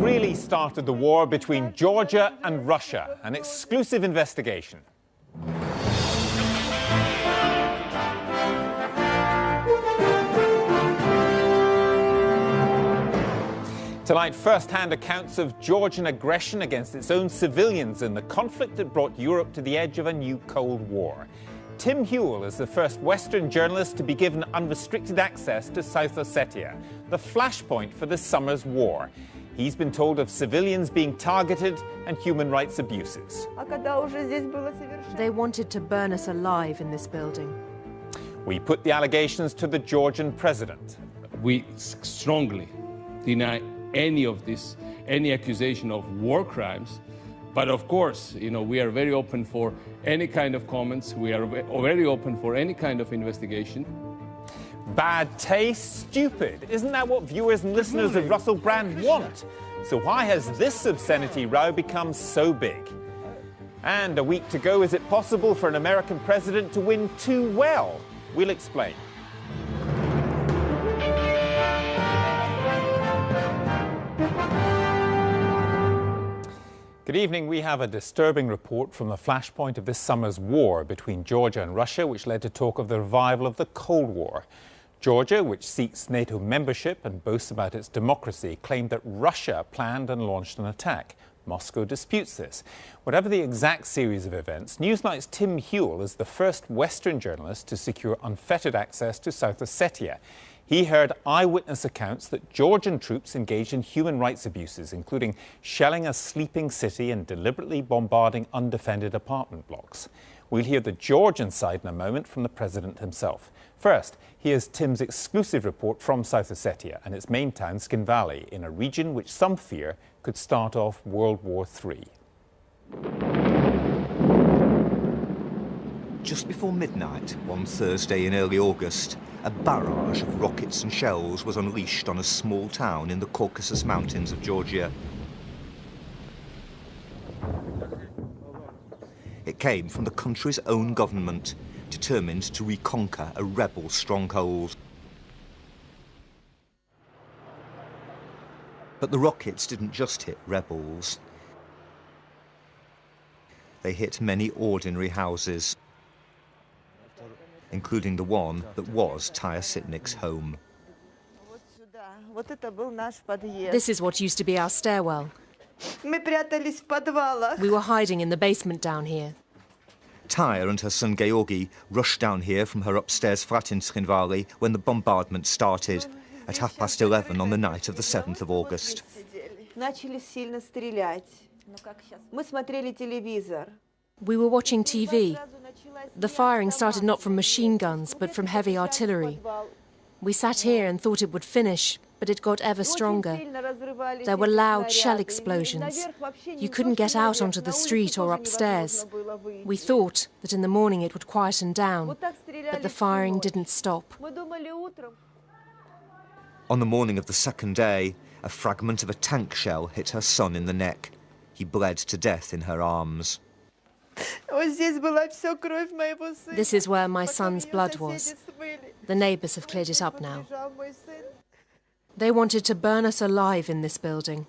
really started the war between Georgia and Russia? An exclusive investigation. Tonight, first-hand accounts of Georgian aggression against its own civilians in the conflict that brought Europe to the edge of a new Cold War. Tim Hewell is the first Western journalist to be given unrestricted access to South Ossetia, the flashpoint for this summer's war. He's been told of civilians being targeted and human rights abuses. They wanted to burn us alive in this building. We put the allegations to the Georgian president. We strongly deny any of this, any accusation of war crimes. But of course, we are very open for any kind of comments. We are very open for any kind of investigation. Bad taste, stupid. Isn't that what viewers and listeners of Russell Brand want? So why has this obscenity row become so big? And a week to go, is it possible for an American president to win too well? We'll explain. Good evening. We have a disturbing report from the flashpoint of this summer's war between Georgia and Russia, which led to talk of the revival of the Cold War. Georgia, which seeks NATO membership and boasts about its democracy, claimed that Russia planned and launched an attack. Moscow disputes this. Whatever the exact series of events, Newsnight's Tim Hewell is the first Western journalist to secure unfettered access to South Ossetia. He heard eyewitness accounts that Georgian troops engaged in human rights abuses, including shelling a sleeping city and deliberately bombarding undefended apartment blocks. We'll hear the Georgian side in a moment from the president himself. First, here's Tim's exclusive report from South Ossetia and its main town, Tskhinvali, in a region which some fear could start off World War III. Just before midnight, one Thursday in early August, a barrage of rockets and shells was unleashed on a small town in the Caucasus Mountains of Georgia. It came from the country's own government, determined to reconquer a rebel stronghold. But the rockets didn't just hit rebels. They hit many ordinary houses, including the one that was Taya Sitnik's home. This is what used to be our stairwell. We were hiding in the basement down here. Taya and her son Georgi rushed down here from her upstairs flat in Tskhinvali when the bombardment started at 11:30 on the night of the 7th of August. We were watching TV. The firing started not from machine guns, but from heavy artillery. We sat here and thought it would finish, but it got ever stronger. There were loud shell explosions. You couldn't get out onto the street or upstairs. We thought that in the morning it would quieten down, but the firing didn't stop. On the morning of the second day, a fragment of a tank shell hit her son in the neck. He bled to death in her arms. This is where my son's blood was. The neighbours have cleared it up now. They wanted to burn us alive in this building.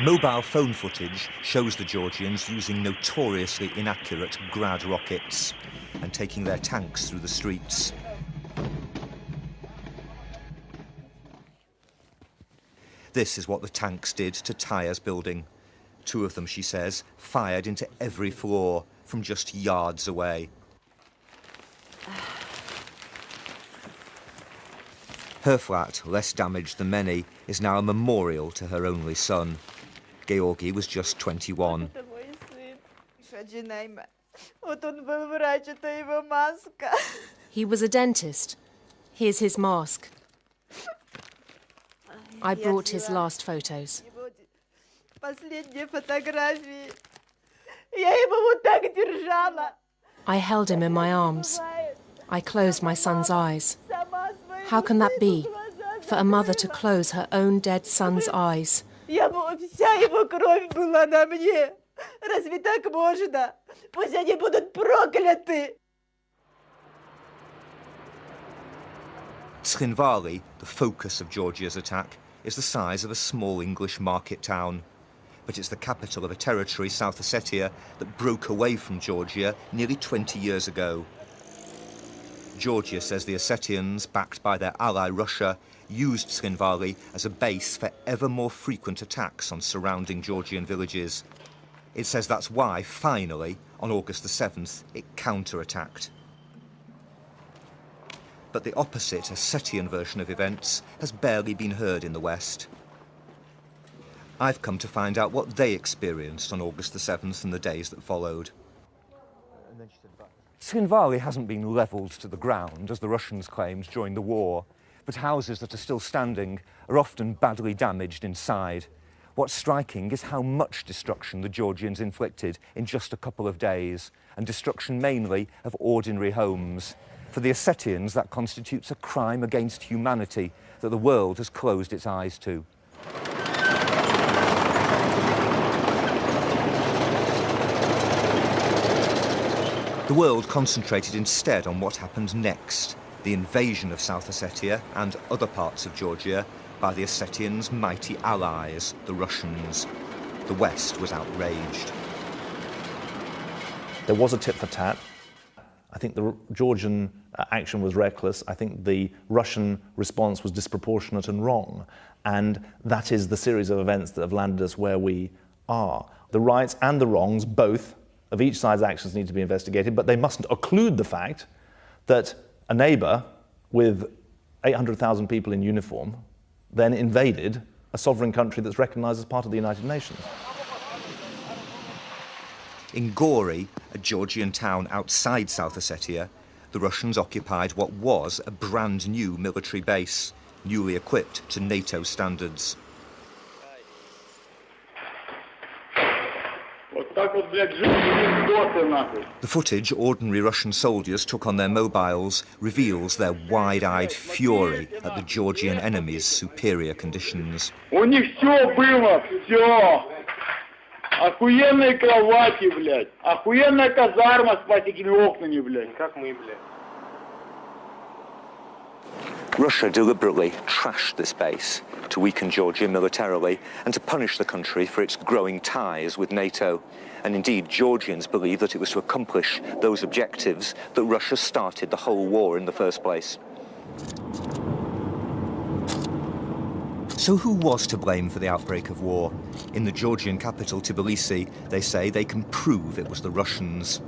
Mobile phone footage shows the Georgians using notoriously inaccurate Grad rockets and taking their tanks through the streets. This is what the tanks did to Taya's building. 2 of them, she says, fired into every floor from just yards away. Her flat, less damaged than many, is now a memorial to her only son. Georgi was just 21. He was a dentist. Here's his mask. I brought his last photos. I held him in my arms. I closed my son's eyes. How can that be, for a mother to close her own dead son's eyes? The 'Пусть они будут прокляты! 'Пусть они будут прокляты! 'Пусть они будут прокляты! 'Пусть они будут прокляты! 'Пусть они будут прокляты! 'Пусть они будут прокляты! 'Пусть они будут прокляты! 'Пусть они будут прокляты! Tskhinvali, the focus of Georgia's attack, is the size of a small English market town. But it's the capital of a territory, South Ossetia, that broke away from Georgia nearly 20 years ago. Georgia says the Ossetians, backed by their ally Russia, used Tskhinvali as a base for ever more frequent attacks on surrounding Georgian villages. It says that's why, finally, on August the 7th, it counterattacked. But the opposite Ossetian version of events has barely been heard in the West. I've come to find out what they experienced on August the 7th and the days that followed. Tskhinvali hasn't been levelled to the ground, as the Russians claimed during the war, but houses that are still standing are often badly damaged inside. What's striking is how much destruction the Georgians inflicted in just a couple of days, and destruction mainly of ordinary homes. For the Ossetians, that constitutes a crime against humanity that the world has closed its eyes to. The world concentrated instead on what happened next, the invasion of South Ossetia and other parts of Georgia by the Ossetians' mighty allies, the Russians. The West was outraged. There was a tit for tat. I think the Georgian action was reckless. I think the Russian response was disproportionate and wrong. And that is the series of events that have landed us where we are. The rights and the wrongs, both, of each side's actions need to be investigated, but they mustn't occlude the fact that a neighbour with 800,000 people in uniform then invaded a sovereign country that's recognised as part of the United Nations. In Gori, a Georgian town outside South Ossetia, the Russians occupied what was a brand new military base, newly equipped to NATO standards. The footage ordinary Russian soldiers took on their mobiles reveals their wide-eyed fury at the Georgian enemy's superior conditions. Охуенные кровати, блядь. Охуенная казарма с пластиковыми окнами, блядь. Как мы, блядь. Russia deliberately trashed this base to weaken Georgia militarily and to punish the country for its growing ties with NATO. And indeed, Georgians believe that it was to accomplish those objectives that Russia started the whole war in the first place. So who was to blame for the outbreak of war? In the Georgian capital, Tbilisi, they say they can prove it was the Russians.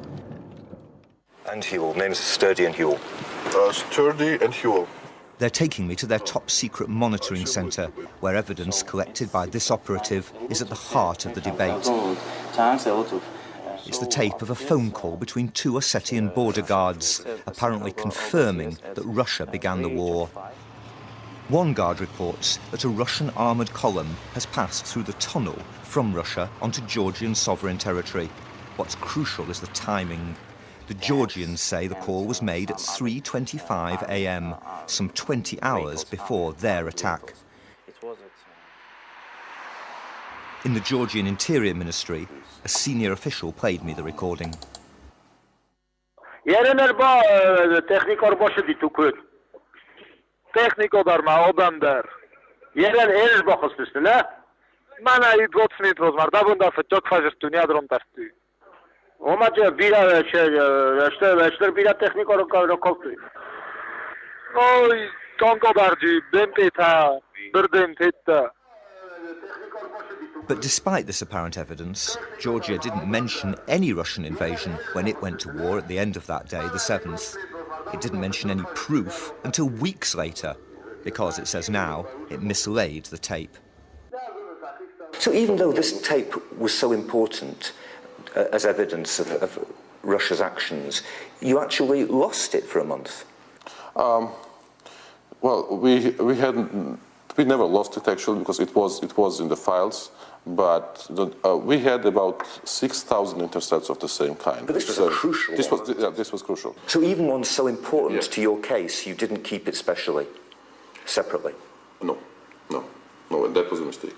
And Huel, name's Sturdy and Huel. Sturdy and Huel. They're taking me to their top-secret monitoring centre, where evidence collected by this operative is at the heart of the debate. It's the tape of a phone call between two Ossetian border guards, apparently confirming that Russia began the war. One guard reports that a Russian armoured column has passed through the tunnel from Russia onto Georgian sovereign territory. What's crucial is the timing. The Georgians say the call was made at 3:25 a.m., some 20 hours before their attack. In the Georgian Interior Ministry, a senior official played me the recording. Tehnikodar maodandar. Yerel erž bokhostustula. Mana idvotsnit rozmar dabunda fchok fazestuni adrom tarti. Omaje bira shter bira technikor rokoltu. Oy tonkodarji bempeta birdentetta. But despite this apparent evidence, Georgia didn't mention any Russian invasion when it went to war at the end of that day, the 7th. It didn't mention any proof until weeks later, because it says now it mislaid the tape. So even though this tape was so important as evidence of Russia's actions, you actually lost it for a month? Well, we never lost it actually because it was in the files. But we had about 6,000 intercepts of the same kind. But this was crucial. This was crucial. So even one so important to your case, you didn't keep it separately? No, and that was a mistake.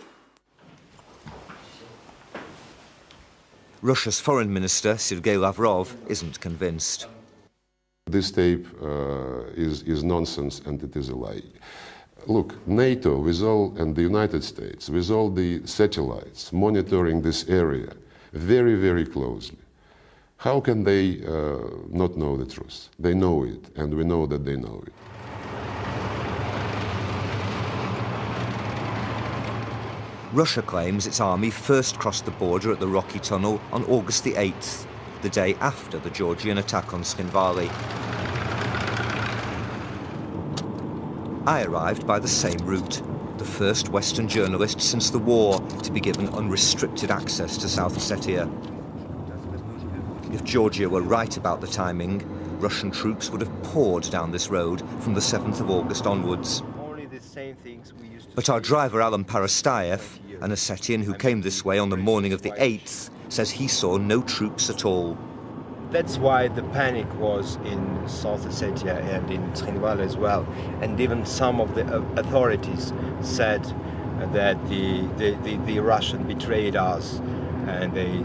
Russia's foreign minister, Sergei Lavrov, isn't convinced. This tape is nonsense and it is a lie. Look, NATO with all, and the United States, with all the satellites monitoring this area very, very closely, how can they not know the truth? They know it, and we know that they know it. Russia claims its army first crossed the border at the Rocky Tunnel on August the 8th, the day after the Georgian attack on Tskhinvali. I arrived by the same route, the first Western journalist since the war to be given unrestricted access to South Ossetia. If Georgia were right about the timing, Russian troops would have poured down this road from the 7th of August onwards. But our driver Alan Parastayev, an Ossetian who came this way on the morning of the 8th, says he saw no troops at all. That's why the panic was in South Ossetia and in Tskhinvali as well. And even some of the authorities said that the Russians betrayed us and they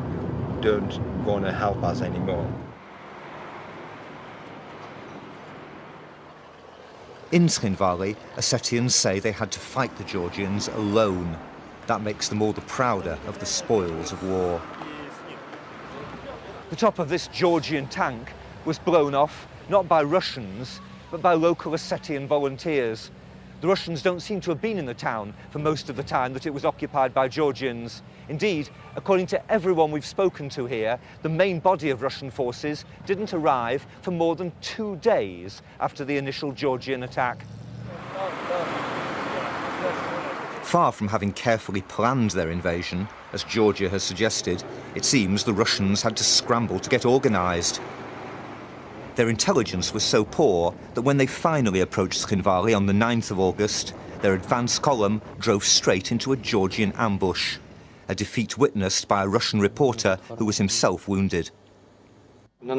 don't want to help us anymore. In Tskhinvali, Ossetians say they had to fight the Georgians alone. That makes them all the prouder of the spoils of war. The top of this Georgian tank was blown off, not by Russians, but by local Ossetian volunteers. The Russians don't seem to have been in the town for most of the time that it was occupied by Georgians. Indeed, according to everyone we've spoken to here, the main body of Russian forces didn't arrive for more than 2 days after the initial Georgian attack. Far from having carefully planned their invasion, as Georgia has suggested, it seems the Russians had to scramble to get organised. Their intelligence was so poor that when they finally approached Tskhinvali on the 9th of August, their advance column drove straight into a Georgian ambush, a defeat witnessed by a Russian reporter who was himself wounded. A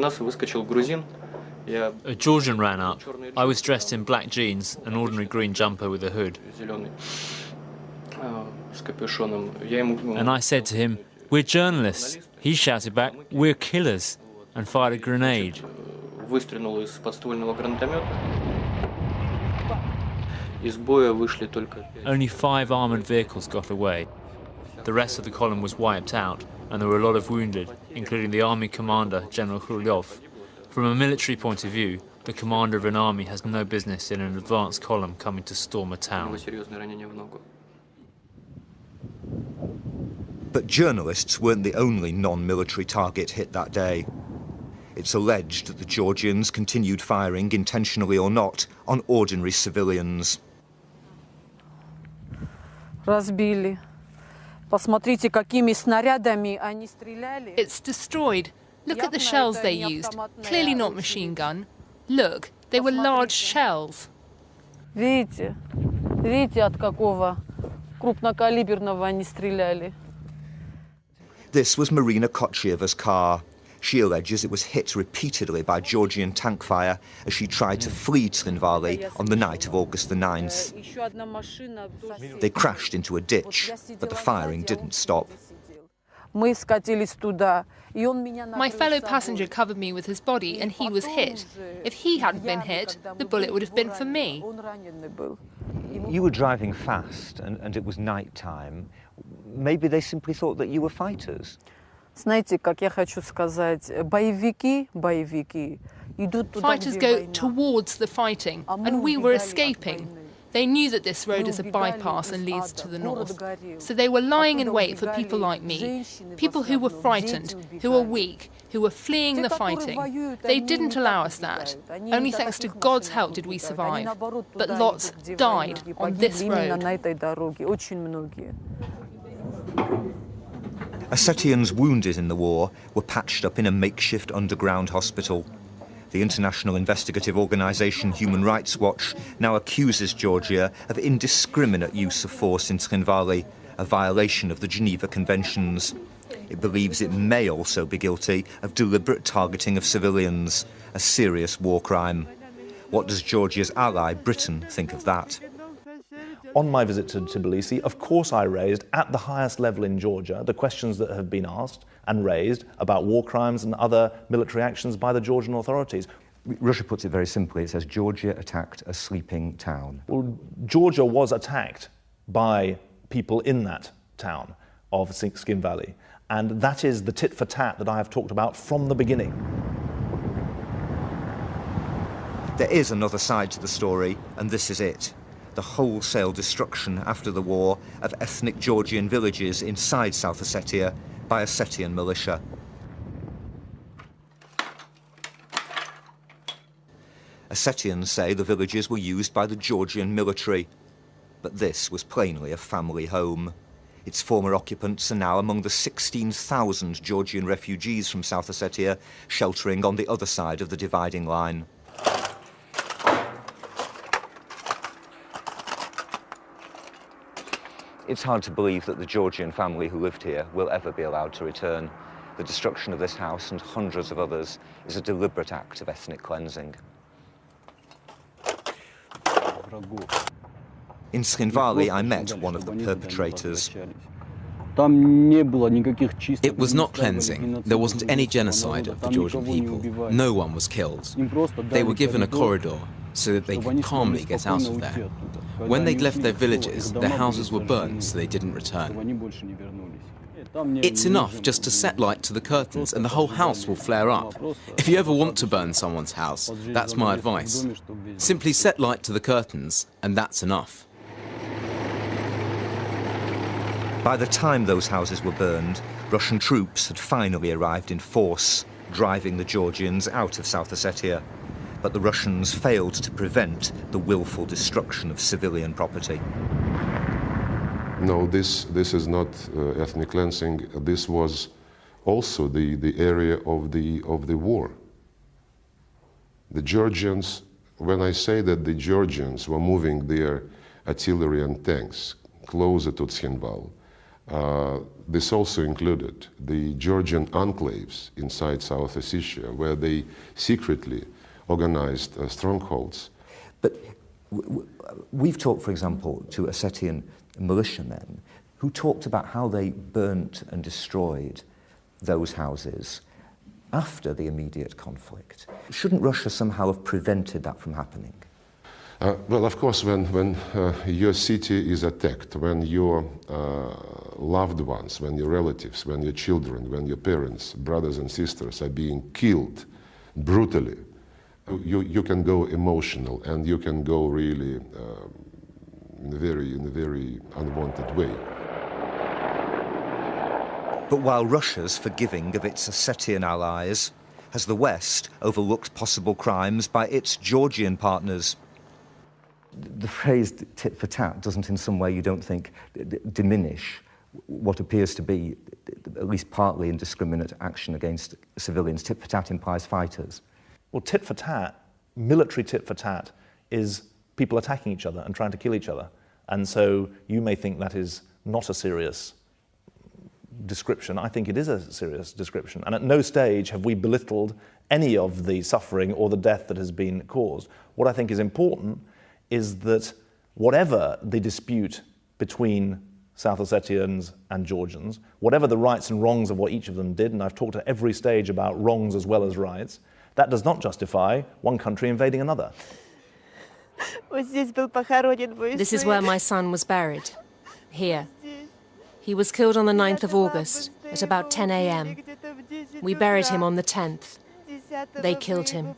Georgian ran up. I was dressed in black jeans, an ordinary green jumper with a hood. And I said to him, "We're journalists." He shouted back, "We're killers," and fired a grenade. Only 5 armoured vehicles got away. The rest of the column was wiped out, and there were a lot of wounded, including the army commander, General Khrulyov. From a military point of view, the commander of an army has no business in an advance column coming to storm a town. But journalists weren't the only non-military target hit that day. It's alleged that the Georgians continued firing, intentionally or not, on ordinary civilians. It's destroyed. Look at the shells they used. Clearly not machine gun. Look, they were large shells. Видите, от какого крупнокалиберного они стреляли. This was Marina Kochyeva's car. She alleges it was hit repeatedly by Georgian tank fire as she tried to flee Tskhinvali on the night of August the 9th. They crashed into a ditch, but the firing didn't stop. My fellow passenger covered me with his body and he was hit. If he hadn't been hit, the bullet would have been for me. You were driving fast and it was night time. Maybe they simply thought that you were fighters. Знаете, как я хочу сказать, боевики идут туда, Fighters go towards the fighting, and we were escaping. They knew that this road is a bypass and leads to the north. So they were lying in wait for people like me, people who were frightened, who were weak, who were fleeing the fighting. They didn't allow us that. Only thanks to God's help did we survive. But lots died on this road. Ossetians wounded in the war were patched up in a makeshift underground hospital. The international investigative organisation Human Rights Watch now accuses Georgia of indiscriminate use of force in Tskhinvali, a violation of the Geneva Conventions. It believes it may also be guilty of deliberate targeting of civilians, a serious war crime. What does Georgia's ally, Britain, think of that? On my visit to Tbilisi, of course I raised, at the highest level in Georgia, the questions that have been asked and raised about war crimes and other military actions by the Georgian authorities. Russia puts it very simply. It says Georgia attacked a sleeping town. Well, Georgia was attacked by people in that town of Tskhinvali, and that is the tit for tat that I have talked about from the beginning. There is another side to the story, and this is it. The wholesale destruction after the war of ethnic Georgian villages inside South Ossetia by Ossetian militia. Ossetians say the villages were used by the Georgian military, but this was plainly a family home. Its former occupants are now among the 16,000 Georgian refugees from South Ossetia sheltering on the other side of the dividing line. It's hard to believe that the Georgian family who lived here will ever be allowed to return. The destruction of this house and hundreds of others is a deliberate act of ethnic cleansing. In Tskhinvali, I met one of the perpetrators. It was not cleansing. There wasn't any genocide of the Georgian people. No one was killed. They were given a corridor so that they could calmly get out of there. When they'd left their villages, their houses were burned so they didn't return. It's enough just to set light to the curtains and the whole house will flare up. If you ever want to burn someone's house, that's my advice. Simply set light to the curtains and that's enough. By the time those houses were burned, Russian troops had finally arrived in force, driving the Georgians out of South Ossetia. But the Russians failed to prevent the willful destruction of civilian property. No, this is not ethnic cleansing. This was also the area of the war. The Georgians, when I say that the Georgians were moving their artillery and tanks closer to Tskhinval, this also included the Georgian enclaves inside South Ossetia, where they secretly organized strongholds. But we've talked, for example, to Ossetian militiamen who talked about how they burnt and destroyed those houses after the immediate conflict. Shouldn't Russia somehow have prevented that from happening? Well, of course, when your city is attacked, when your loved ones, when your relatives, when your children, when your parents, brothers and sisters are being killed brutally, you can go emotional and you can go really in a very unwanted way. But while Russia's forgiving of its Ossetian allies, has the West overlooked possible crimes by its Georgian partners? The phrase tit for tat doesn't in some way, you don't think, diminish what appears to be at least partly indiscriminate action against civilians. Tit for tat implies fighters. Well, tit for tat, military tit for tat, is people attacking each other and trying to kill each other. And so you may think that is not a serious description. I think it is a serious description. And at no stage have we belittled any of the suffering or the death that has been caused. What I think is important is that whatever the dispute between South Ossetians and Georgians, whatever the rights and wrongs of what each of them did, and I've talked at every stage about wrongs as well as rights, that does not justify one country invading another. This is where my son was buried, here. He was killed on the 9th of August at about 10 a.m. We buried him on the 10th. They killed him.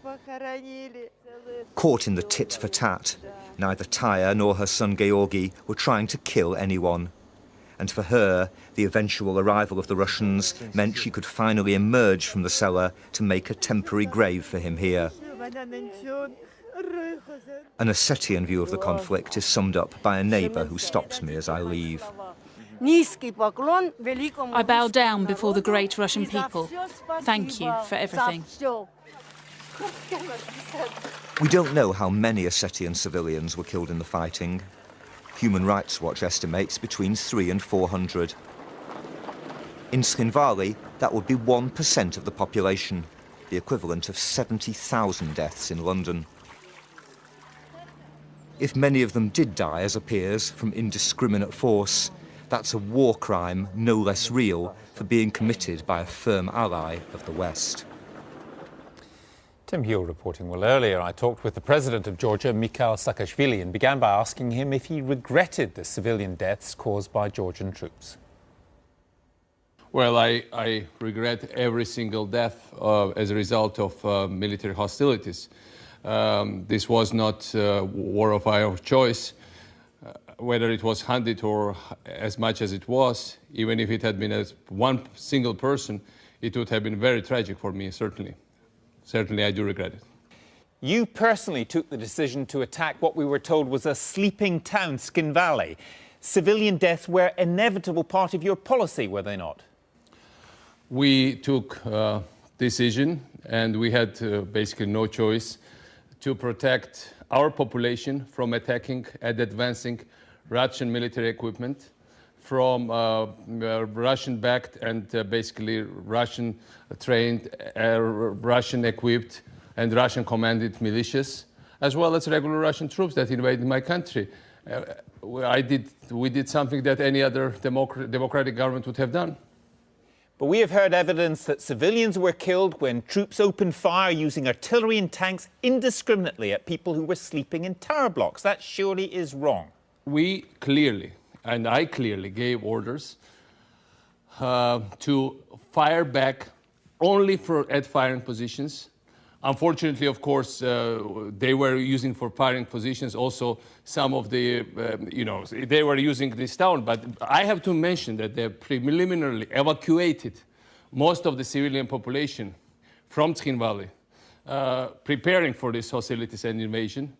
Caught in the tit for tat, neither Taya nor her son Georgi were trying to kill anyone. And for her, the eventual arrival of the Russians meant she could finally emerge from the cellar to make a temporary grave for him here. An Ossetian view of the conflict is summed up by a neighbour who stops me as I leave. I bow down before the great Russian people. Thank you for everything. We don't know how many Ossetian civilians were killed in the fighting. Human Rights Watch estimates between 300 and 400. In Tskhinvali, that would be 1% of the population, the equivalent of 70,000 deaths in London. If many of them did die, as appears, from indiscriminate force, that's a war crime no less real for being committed by a firm ally of the West. Tim Heal reporting. Well, earlier I talked with the president of Georgia, Mikhail Saakashvili, and began by asking him if he regretted the civilian deaths caused by Georgian troops. Well, I regret every single death as a result of military hostilities. This was not a war of our choice. Whether it was handed or as much as it was, even if it had been as one single person, it would have been very tragic for me, certainly. Certainly, I do regret it. You personally took the decision to attack what we were told was a sleeping town, Tskhinvali. Civilian deaths were an inevitable part of your policy, were they not? We took a decision, and we had basically no choice to protect our population from attacking and advancing Russian military equipment, from Russian-backed and basically Russian-trained, Russian-equipped and Russian-commanded militias, as well as regular Russian troops that invaded my country. We did something that any other democratic government would have done. But we have heard evidence that civilians were killed when troops opened fire using artillery and tanks indiscriminately at people who were sleeping in tower blocks. That surely is wrong. We clearly, and I clearly, gave orders to fire back only at firing positions. Unfortunately, of course, they were using for firing positions also some of the, they were using this town. But I have to mention that they preliminarily evacuated most of the civilian population from Tskhinvali, preparing for these hostilities and invasion.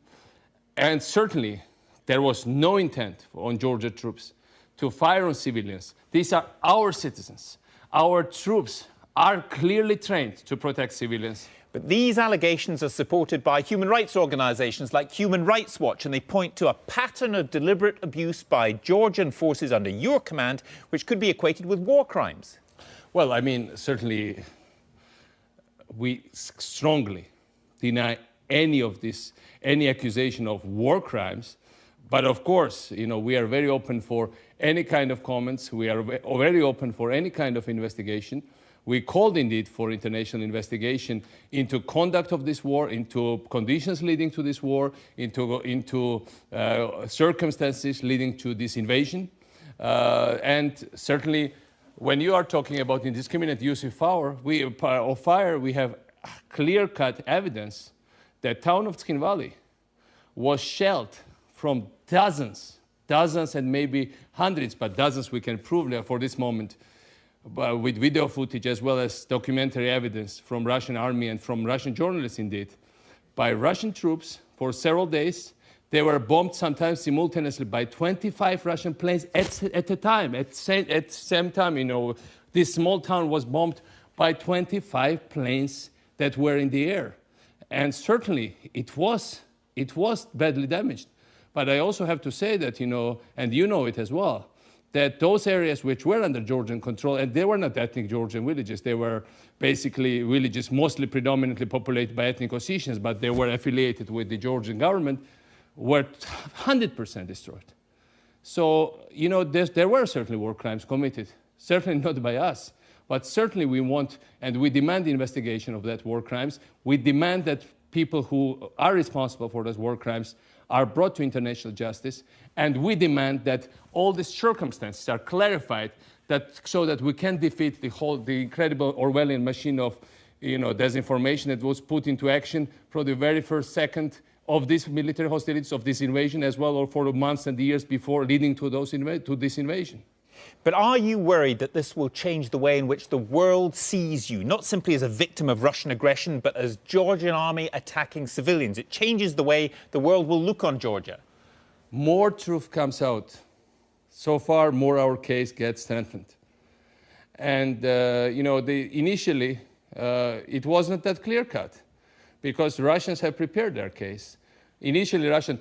And certainly, there was no intent on Georgia troops to fire on civilians. These are our citizens. Our troops are clearly trained to protect civilians. But these allegations are supported by human rights organisations like Human Rights Watch, and they point to a pattern of deliberate abuse by Georgian forces under your command, which could be equated with war crimes. Well, I mean, certainly we strongly deny any of this, any accusation of war crimes. But of course, we are very open for any kind of comments. We are very open for any kind of investigation. We called indeed for international investigation into conduct of this war, into conditions leading to this war, into circumstances leading to this invasion. And certainly, when you are talking about indiscriminate use of fire, we have clear-cut evidence that town of Tskhinvali was shelled from dozens and maybe hundreds, but dozens we can prove for this moment, with video footage as well as documentary evidence from Russian army and from Russian journalists indeed, by Russian troops for several days. They were bombed sometimes simultaneously by 25 Russian planes at a time. At the same time, this small town was bombed by 25 planes that were in the air. And certainly it was badly damaged. But I also have to say that, and you know it as well, that those areas which were under Georgian control, and they were not ethnic Georgian villages, they were basically villages mostly predominantly populated by ethnic Ossetians, but they were affiliated with the Georgian government, were 100% destroyed. So, there were certainly war crimes committed, certainly not by us, but certainly we want, and we demand the investigation of that war crimes. We demand that people who are responsible for those war crimes are brought to international justice, and we demand that all these circumstances are clarified so that we can defeat the incredible Orwellian machine of disinformation that was put into action from the very first second of these military hostilities, of this invasion, as well, or for the months and the years before leading to this invasion. But are you worried that this will change the way in which the world sees you, not simply as a victim of Russian aggression, but as Georgian army attacking civilians? It changes the way the world will look on Georgia. More truth comes out. So far, more our case gets strengthened. And, initially, it wasn't that clear-cut, because Russians have prepared their case. Initially, Russia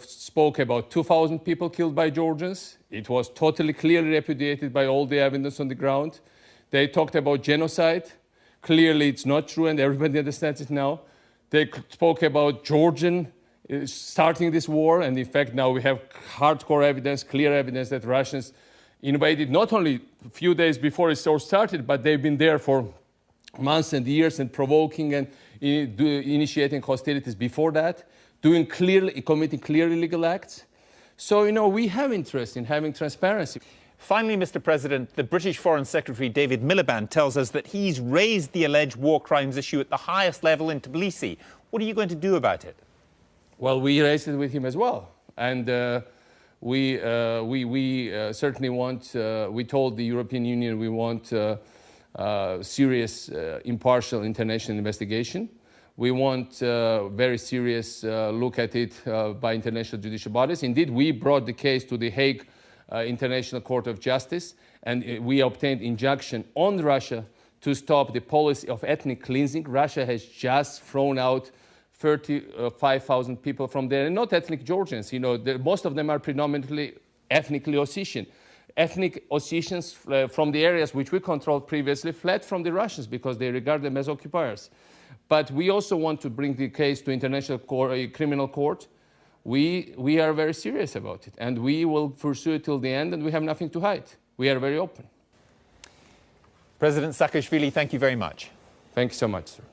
spoke about 2,000 people killed by Georgians. It was totally clearly repudiated by all the evidence on the ground. They talked about genocide. Clearly, it's not true, and everybody understands it now. They spoke about Georgian starting this war, and in fact, now we have hardcore evidence, clear evidence that Russians invaded not only a few days before it started, but they've been there for months and years and provoking and initiating hostilities before that, committing clear illegal acts. So, you know, we have interest in having transparency. Finally, Mr. President, the British Foreign Secretary David Miliband tells us that he's raised the alleged war crimes issue at the highest level in Tbilisi. What are you going to do about it? Well, we raised it with him as well. And we certainly want, we told the European Union we want serious, impartial international investigation. We want very serious look at it by international judicial bodies. Indeed, we brought the case to the Hague International Court of Justice, and we obtained injunction on Russia to stop the policy of ethnic cleansing. Russia has just thrown out 35,000 people from there, and not ethnic Georgians. You know, most of them are predominantly ethnically Ossetian. Ethnic Ossetians from the areas which we controlled previously fled from the Russians because they regard them as occupiers. But we also want to bring the case to International Criminal Court. We are very serious about it, and we will pursue it till the end, and we have nothing to hide. We are very open. President Saakashvili, thank you very much. Thank you so much, sir.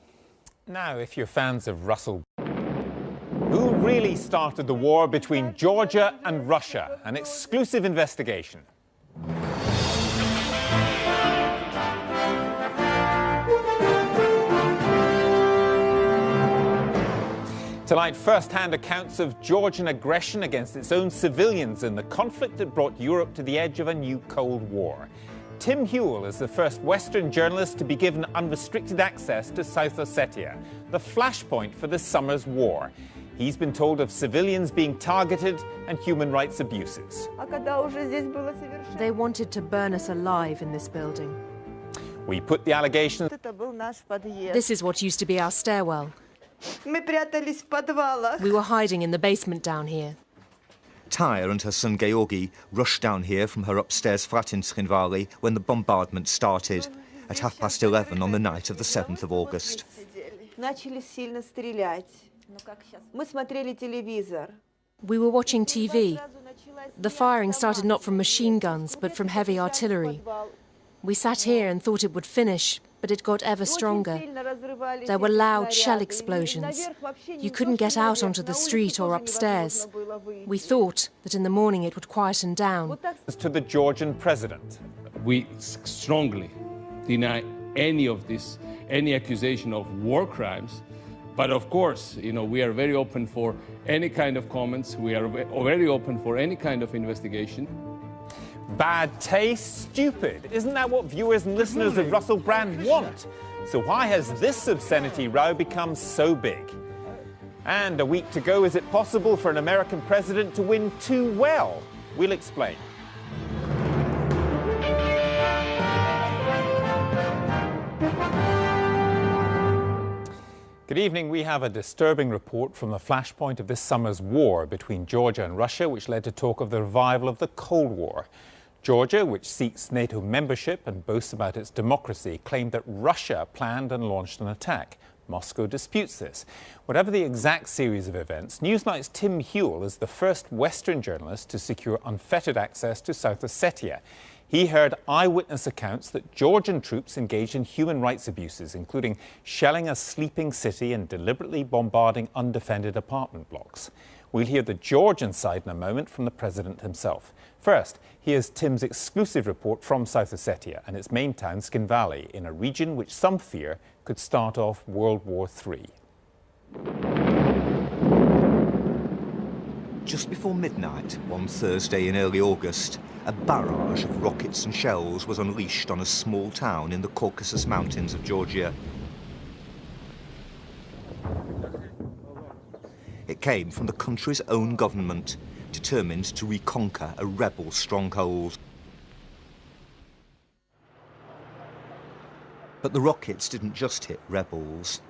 Now, if you're fans of Russell, who really started the war between Georgia and Russia? An exclusive investigation. Tonight, first-hand accounts of Georgian aggression against its own civilians in the conflict that brought Europe to the edge of a new Cold War. Tim Hewell is the first Western journalist to be given unrestricted access to South Ossetia, the flashpoint for this summer's war. He's been told of civilians being targeted and human rights abuses. They wanted to burn us alive in this building. We put the allegations. This is what used to be our stairwell. We were hiding in the basement down here. Taya and her son Georgi rushed down here from her upstairs flat in Tskhinvali when the bombardment started at 11:30 on the night of the 7th of August. We were watching TV. The firing started not from machine guns, but from heavy artillery. We sat here and thought it would finish, but it got ever stronger. There were loud shell explosions. You couldn't get out onto the street or upstairs. We thought that in the morning it would quieten down. To the Georgian president. We strongly deny any of this, any accusation of war crimes. But of course, you know, we are very open for any kind of comments. We are very open for any kind of investigation. Bad taste, stupid. Isn't that what viewers and listeners of Russell Brand want? So why has this obscenity row become so big? And a week to go, is it possible for an American president to win too well? We'll explain. Good evening. We have a disturbing report from the flashpoint of this summer's war between Georgia and Russia, which led to talk of the revival of the Cold War. Georgia, which seeks NATO membership and boasts about its democracy, claimed that Russia planned and launched an attack. Moscow disputes this. Whatever the exact series of events, Newsnight's Tim Hewell is the first Western journalist to secure unfettered access to South Ossetia. He heard eyewitness accounts that Georgian troops engaged in human rights abuses, including shelling a sleeping city and deliberately bombarding undefended apartment blocks. We'll hear the Georgian side in a moment from the president himself. First, here's Tim's exclusive report from South Ossetia and its main town, Tskhinvali, in a region which some fear could start off World War III. Just before midnight, one Thursday in early August, a barrage of rockets and shells was unleashed on a small town in the Caucasus Mountains of Georgia. It came from the country's own government, determined to reconquer a rebel stronghold. But the rockets didn't just hit rebels.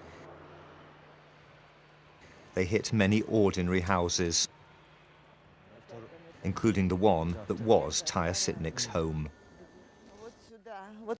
They hit many ordinary houses, including the one that was Taya Sitnik's home.